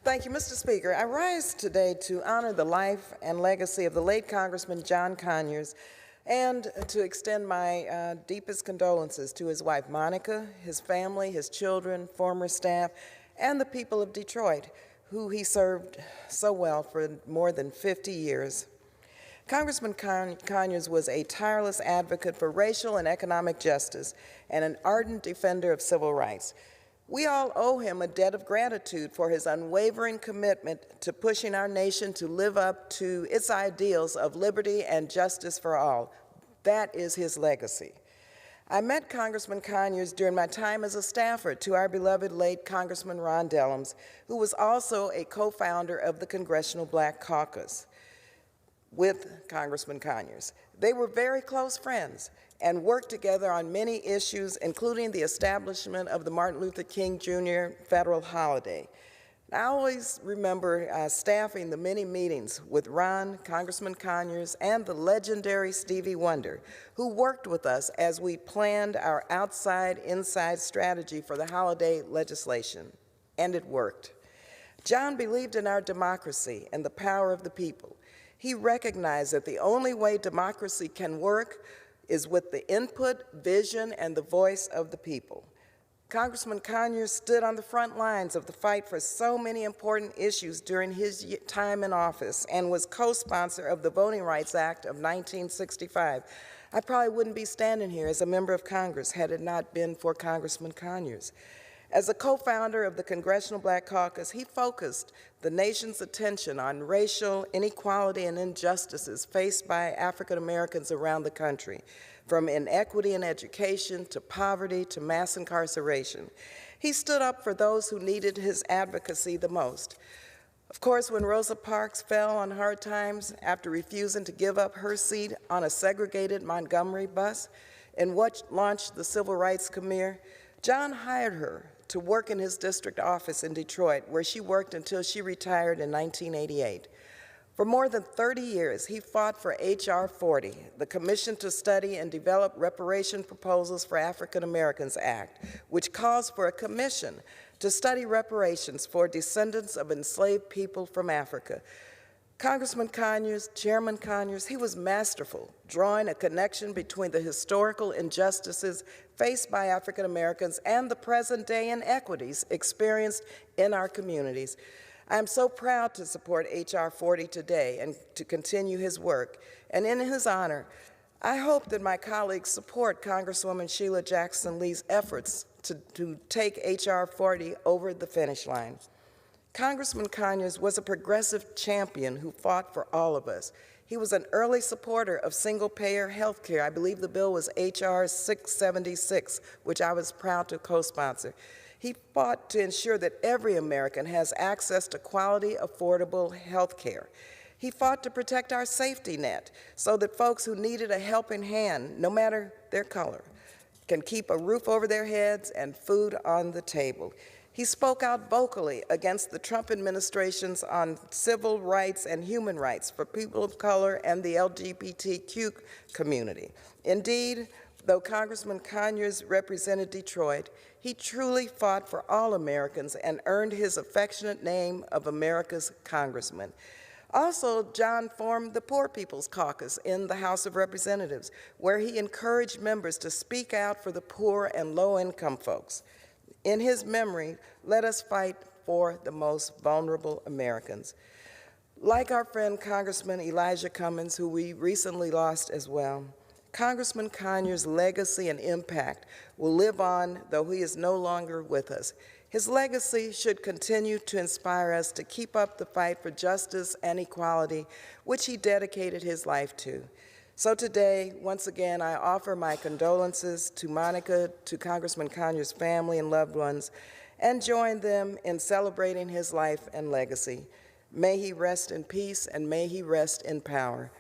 Thank you, Mr. Speaker. I rise today to honor the life and legacy of the late Congressman John Conyers and to extend my deepest condolences to his wife, Monica, his family, his children, former staff, and the people of Detroit, who he served so well for more than 50 years. Congressman Conyers was a tireless advocate for racial and economic justice and an ardent defender of civil rights. We all owe him a debt of gratitude for his unwavering commitment to pushing our nation to live up to its ideals of liberty and justice for all. That is his legacy. I met Congressman Conyers during my time as a staffer to our beloved late Congressman Ron Dellums, who was also a co-founder of the Congressional Black Caucus with Congressman Conyers. They were very close friends and worked together on many issues, including the establishment of the Martin Luther King Jr. federal holiday. I always remember staffing the many meetings with Ron, Congressman Conyers, and the legendary Stevie Wonder, who worked with us as we planned our outside-inside strategy for the holiday legislation, and it worked. John believed in our democracy and the power of the people. He recognized that the only way democracy can work is with the input, vision, and the voice of the people. Congressman Conyers stood on the front lines of the fight for so many important issues during his time in office and was co-sponsor of the Voting Rights Act of 1965. I probably wouldn't be standing here as a member of Congress had it not been for Congressman Conyers. As a co-founder of the Congressional Black Caucus, he focused the nation's attention on racial inequality and injustices faced by African Americans around the country, from inequity in education to poverty to mass incarceration. He stood up for those who needed his advocacy the most. Of course, when Rosa Parks fell on hard times after refusing to give up her seat on a segregated Montgomery bus and what launched the Civil Rights Career, John hired her to work in his district office in Detroit, where she worked until she retired in 1988. For more than 30 years, he fought for H.R. 40, the Commission to Study and Develop Reparation Proposals for African Americans Act, which calls for a commission to study reparations for descendants of enslaved people from Africa. Congressman Conyers, Chairman Conyers, he was masterful, drawing a connection between the historical injustices faced by African Americans and the present-day inequities experienced in our communities. I am so proud to support H.R. 40 today and to continue his work. And in his honor, I hope that my colleagues support Congresswoman Sheila Jackson Lee's efforts to take H.R. 40 over the finish line. Congressman Conyers was a progressive champion who fought for all of us. He was an early supporter of single-payer health care. I believe the bill was H.R. 676, which I was proud to co-sponsor. He fought to ensure that every American has access to quality, affordable health care. He fought to protect our safety net so that folks who needed a helping hand, no matter their color, can keep a roof over their heads and food on the table. He spoke out vocally against the Trump administrations on civil rights and human rights for people of color and the LGBTQ community. Indeed, though Congressman Conyers represented Detroit, he truly fought for all Americans and earned his affectionate name of America's Congressman. Also, John formed the Poor People's Caucus in the House of Representatives, where he encouraged members to speak out for the poor and low-income folks. In his memory, let us fight for the most vulnerable Americans. Like our friend Congressman Elijah Cummings, who we recently lost as well, Congressman Conyers' legacy and impact will live on, though he is no longer with us. His legacy should continue to inspire us to keep up the fight for justice and equality, which he dedicated his life to. So today, once again, I offer my condolences to Monica, to Congressman Conyers' family and loved ones, and join them in celebrating his life and legacy. May he rest in peace, and may he rest in power.